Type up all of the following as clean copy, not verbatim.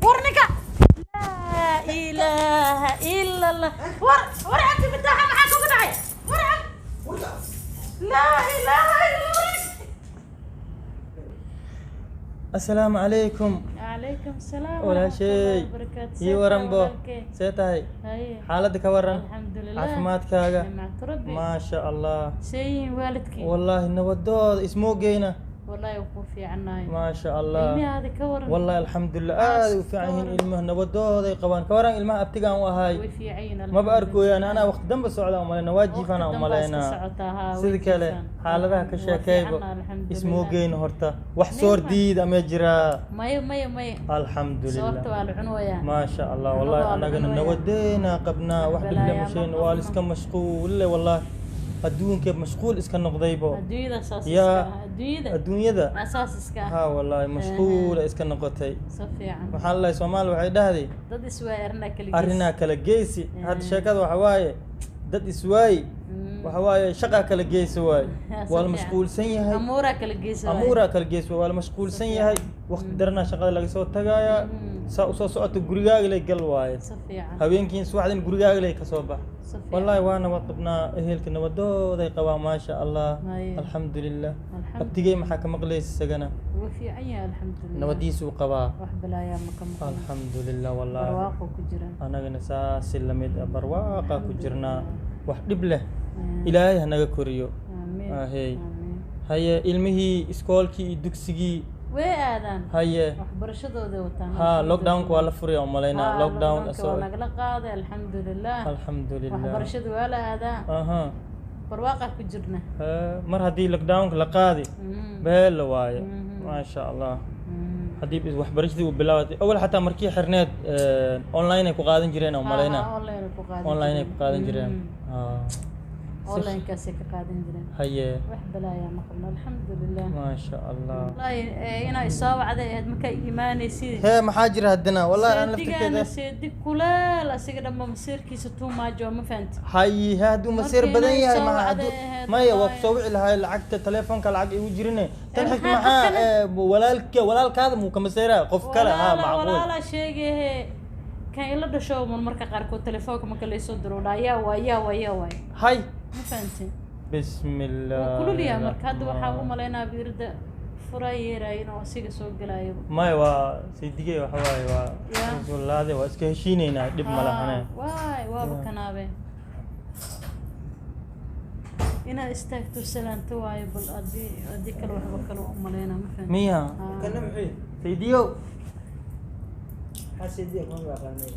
ورنيكا لا إله إلا الله ورعك بتاعها معاك وقطعي ورعك لا إله إلا الله. السلام عليكم. عليكم السلام ولا ورحمة الله شيء وبركاته. يي ورنبو سيتاي هاي حالتك ورن الحمد لله عافمادكاغا نعمة ربي ما شاء الله سيين والدك والله نودود اسمو جينا والله يوقف في عناي ما شاء علمي الله هذا كورن والله الحمد لله وفي عين علمه نودود قبان كورن علمه ابتقان وهاي وفي عين ما باركو يعني انا وقت دنب السعودة ومالنا واجيف انا ومالنا سيدي كله حالتها كشاكيبو اسمو جينا هرتا وحصور ديد امجرا ماي الحمد صورت لله والعنويا ما شاء الله والله انا قلنا نودينا قبنا واحد اللي مشينا والس كم مشغول والله الدون كيف مشغول اسكن نقضيبو الدنيا اساس يا الدنيا الدنيا ذا اساس اسكا ها والله مشغول اسكن نقطي صفي عن waxaa la Soomaal waxay dhahday dad isweerna arina kala geesi had sheekada waxa waaye dad iswaay waxa waaye shaqa kala geesi waay wal mashquulsan yahay amuura kala geesi wal mashquulsan yahay waqti darna shaqada laga soo tagaya saa soo socoto gurigaaga lay gal waaye habeenkiin subaxdin gurigaaga lay ka soo bax wallahi waana waqtna ehelka nabadooday qabaa ma sha Allah alxamdulillah abtigay maxaa ka maqlaysa sagana وفي عيا الحمد لله nabadiisu qabaa wax balaaya ma ka maqan alxamdulillah wallahi barwaaqo ku jira anagana saas lamid barwaaqa ku jirnaa wax dhib leh ilaahay hanaga koriyo amiin haye ilmihii iskoolkii iyo dugsigii way aadan haye waxbarashadooda wataan ha lockdown ku wala furay oo maleena lockdown asoo nagala qaaday alxamdulillah waxbarashadu waa la aadaa aha barwaaqa ku jirna mar hadii lockdown la qaadi beel waaye ma sha Allah hadii waxbarashadii uu bilaawday awal xataa markii xirneed online ay ku qaadan jireen oo maleena online ay ku qaadan jireen online كاسي كقادين جرين هي وحبة لا يا مقبل الحمد لله ما شاء الله والله هنا إصابة عدا مكا إيماني سيدي هي محاجر هدنا والله أنا لفتك كذا سيدي كلا لا سيدي لما مسير كيس تو ما جو ما فهمت هاي هادو مسير بدني هاي ما هادو ما هي وصوي لها العقد التليفون كالعقد يوجرني تنحك معاه ولا هذا مو كمسيرة قف كلا ها معقول ولا شيء كان يلا دشوا من مركز قاركو تليفونك ما كان يصدروا لا يا ويا هاي ما فهمتي بسم الله كل لي امرك هذا waxaa u maleynaa biirda furayeen oo asiga soo galaayo ما waa sidiga waxa waaye waa rasuulaade waa iska heshiinayna dib ma lahayn waa bakanaabe ina istaagto salaanto waayo bal adii kale waxba kale u maleynaa ma fahmay miya kana maxay sidiyo hasidiyo ma yaqaanay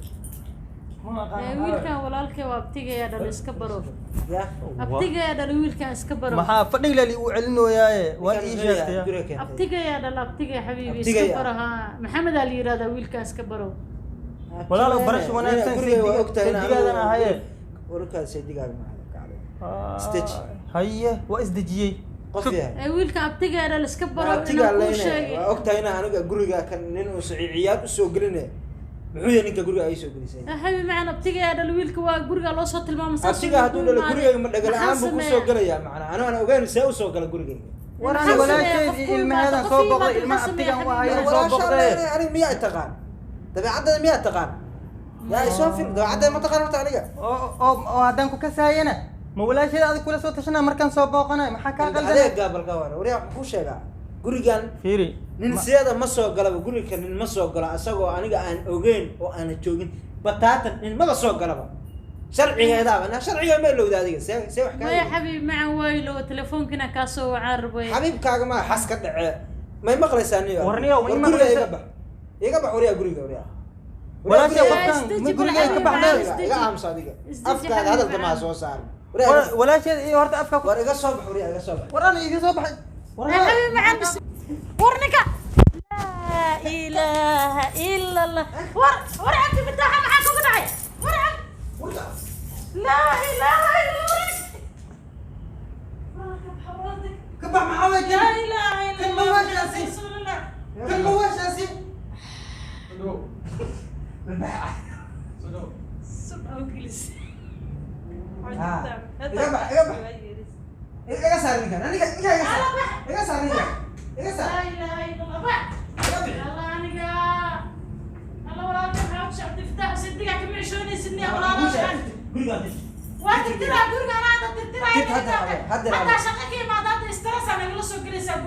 wiilkan walaalkay waa abtigaya dhal iska baro abtigaya dhal wiilkan iska baro maxaa fadhiga li uu celinooyaaye waan ii sheegtay abtigaya xabiibi iska baro ha maxamed ali yiraahdo wiilkan iska baro walaalo barash wanaagsan sidigadan ahaye warkaas sidigaaga ma kacday stage haye waa isdajiyay qofiyaa wiilkan abtigaya dhal iska baro inuu sheegay waa ogtahay aniga guriga kan nin uu ciyaad u soo gelinay muxuu ninka guriga ay soo gelisay habi macna abtiga dhal wiilka waa guriga loo soo tilmaamay abtiga haduu dhal guriga ma dhagal aan buu ku soo galaya macna ana ogaan see u soo gala guriga waraan walaashay ilmahadan soo boqday ilma abtiga waa ay soo boqday ani miyaa taqaan dabeecadda miyaa taqaan yaa soo fil dabeecadda ma taqaan horta aniga oo hadan ku kasaayana ma walaashay aad kula soo tashanaa markaan soo booqanay maxaa ka qaldan adeeg gaabal gawan wariya ku sheegaa gurigan fiiri nin siyada ma soo galaba guriga nin ma soo gala asagoo aniga aan ogeyn oo aan joogin bataatan nin ma soo galaba sharcigeeda ana sharciga ma loo daadiga see wax ka way xabiib macaan waylo telefonkina ka soo carabay xabiibkaaga ma xas ka dhace may maqlaysaa niyo warniyo way maqlaysaa iga bax wariya guriga wariya walaashay waqtan ma guriga ka baxday iga aamsa adiga afkaaga hadalka ma soo saar walaashay horta afka war iga soo bax wariya iga soo bax waraan iga soo baxay حبيبي معن بس ورنك لا إله إلا الله ورعك بتاعها معاك وقطعي ورعك لا إله إلا الله كبح معاوي لا إله إلا الله كم واش أسيب كم واش أسيب iga saarin kan aniga iga saarin kan iga saar لا إله إلا الله يلا aniga gurigaan waa tirtiraa guriga anaa tirtiraa hadda shaqo ka imaada hadda stress aan nagala soo gelaysaa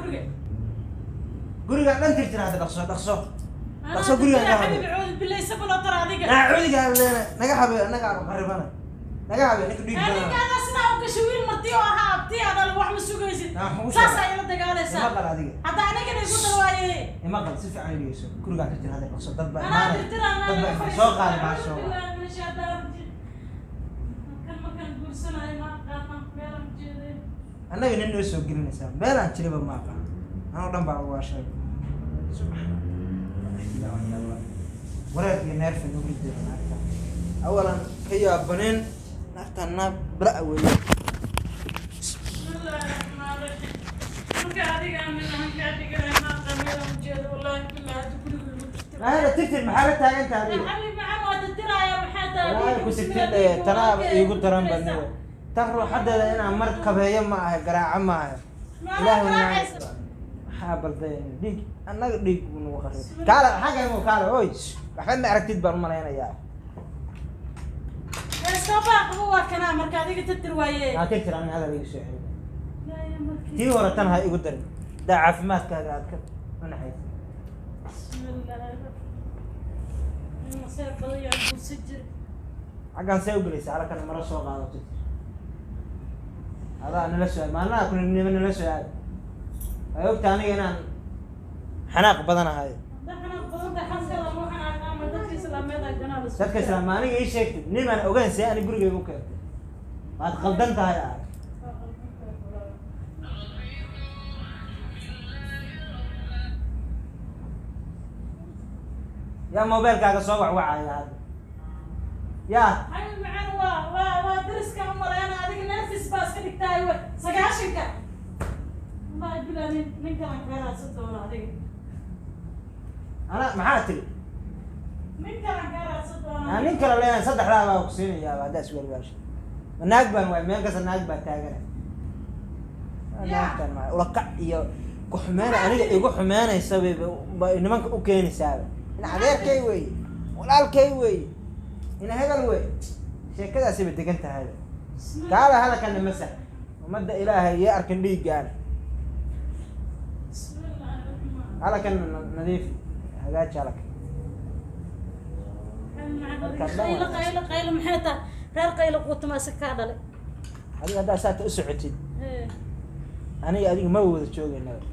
gurigaan dhan tirtira hadda dhaqso gurigaan ka habibi cuud billahi sabalo tar adiga cuudiga naga habe anaga qaribana naga habe ninka dhiig badan aniga sida oo gashiin martii oo ahaa abtii adal wax ma sugaysid saas ay la dagaalaysaa ma qal adiga hadda aniga igu dawaaye ma qal si fiican ilayso gurigaan tirtira hadda dhaqso dad baa anaa tirtiraa dad soo qaad ma soo annaga nin noo soo gelinaysaa meel aan jiraba ma aqaan anoo dhan baa uga sheegay wareer iyo neerfa nagu rideeda naagta awalan ka yaabaneen naagta naag bara weeye هذا تكتب محل تاعي انت هذه حبيبي معاه واد الدرايه وحتى كنت ترى يقول ترى بني تروح حد انا مركب هي معها قراعه معها الهي حابل ديك انا ديك من وخرب قال حاجه مو قال اوي waxaad ma aragtid baan malaynayaa sabab huwa kana marka adiga tirtir waaye ha tirtir aan hada igu soo xiriir tii hore tan ha igu darin daa caafimaadkaaga aad ka manaxay حقا سوي بليس على كان مرة سوق هذا هذا أنا لسه ما أنا كنا من لسه أيوة تاني أنا حناق بدنا هاي تذكر سلام ما أنا إيش شكت نيم أنا أوجن سي أنا برجع ممكن بعد خلدنت هاي يا موبايل قاعد أصور وعي هذا يا حبيبي معنا درس كم مرة أنا هذيك نرفز باس كذي تايوه سجاشك ما يبلاني من كلام كلام صدقنا هذيك أنا معاتل من كلام كلام صدقنا أنا من كلام لين صدق لا ما أقصيني يا بعد أسوي الورش الناقبة ما يقص الناقبة تاجنا ناقبة ما ولقى يا كحمانة أنا يقول حمانة يسوي إنما أوكي نسابه أنا عذير كيوي ولا الكيوي هنا هذا الوي شيء كذا سيب الدقنت هذا قال هذا كان مسح ومد إلهي يا أركن لي قال هذا كان نظيف هذا شالك قيل محيطة غير قيل قوت ما سكاد له هذا سات أسعتي أنا أديك ما وذ شوقي النبي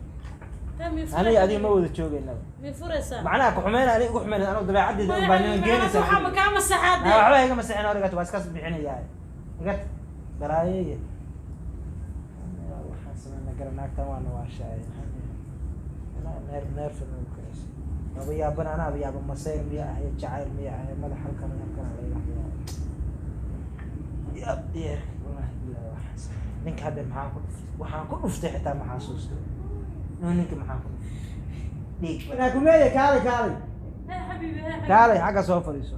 أنا أديك ما وذ شوقي النبي بفرسة معناه كحمانة أنا كحمانة أنا ضبع عدي بانين جيني سبحان مكان مسحات أنا وحلا هيك مسحنا ورقة بس كسب بحني جاي قلت براية حسنا نقرناك توان واشاي أنا نير في المكرس أبي أبنا أنا أبي أبو مسير مياه هي شعير مياه هي ماذا حلقة من يمكن عليه يا والله بالله وحسن نك هذا معاكم وحاكم افتح حتى محاسوس نك معاكم ديك أنا كم يا كالي حبيبي كالي حاجة سوف ريسو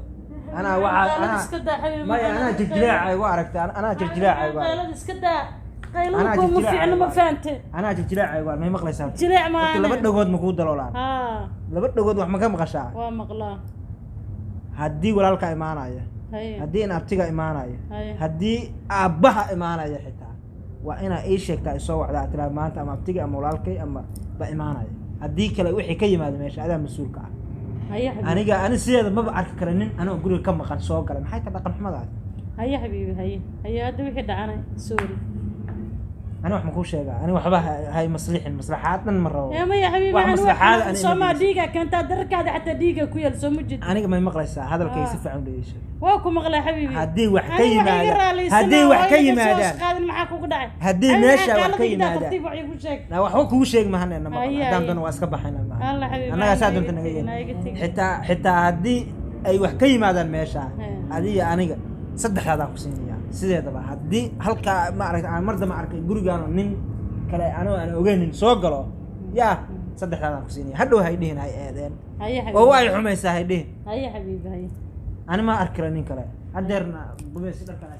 أنا ما أنا جلجلاعي وعرفت أنا جلجلاعي قال اسكدا قيلكم ما في عنا ما فهمت أنا جلجلاعي ما هي مقلة سام جلاع ما أنا لبد نقود مقود دلولان لبد نقود وح مكان مقشع ومقلا هدي ولا لك إيمانا يا هدي أنا أبتيجا إيمانا يا هدي أبها إيمانا يا حتى وأنا إيش شيء تأسوا على ترى ما أنت أما أبتيجا أما ولا لك أما بإيمانا يا هدي كلا وحي كي ما ماشي هذا مسؤول كعب هيا حبيبي أنا سيدا ما بعرف كرنين أنا أقول كم مقال سوق كلام حيث رقم محمد هذا هيا حبيبي هيا هذا وحي دعانا سوري أنا وح مخوش يا أنا وحبها هاي مصلحاتنا مرة يا ما يا حبيبي مصلحات أنا سوما ديجا كنت أدرك هذا حتى ديجا كويل سوما جد أنا ما مقلس هذا الكيس فعم ليش واكو مغلى حبيبي هدي وحكي ماذا هدي وحكي ماذا قادم معاك وقدع هدي ماشى وحكي ماذا ترتيب وعيب وشك لا وحوك وشيء ما هنا أنا دام دون واسكب حنا ما الله حبيبي أنا أساعد أنت حتى هدي أي وحكي ماذا ماشى هدي أنا صدق هذا حسيني سيدي طبعا هدي هلك ما أعرف أنا مرة ما أعرف يقولوا قالوا نين كلا أنا أوجين سوقله يا صدق هذا حسيني هدو هيدين هاي أذن هيا حبيبي وهو يحمي سهيدين هيا حبيبي هيا أنا ما أذكر نين كلا هدرنا بس كده كلا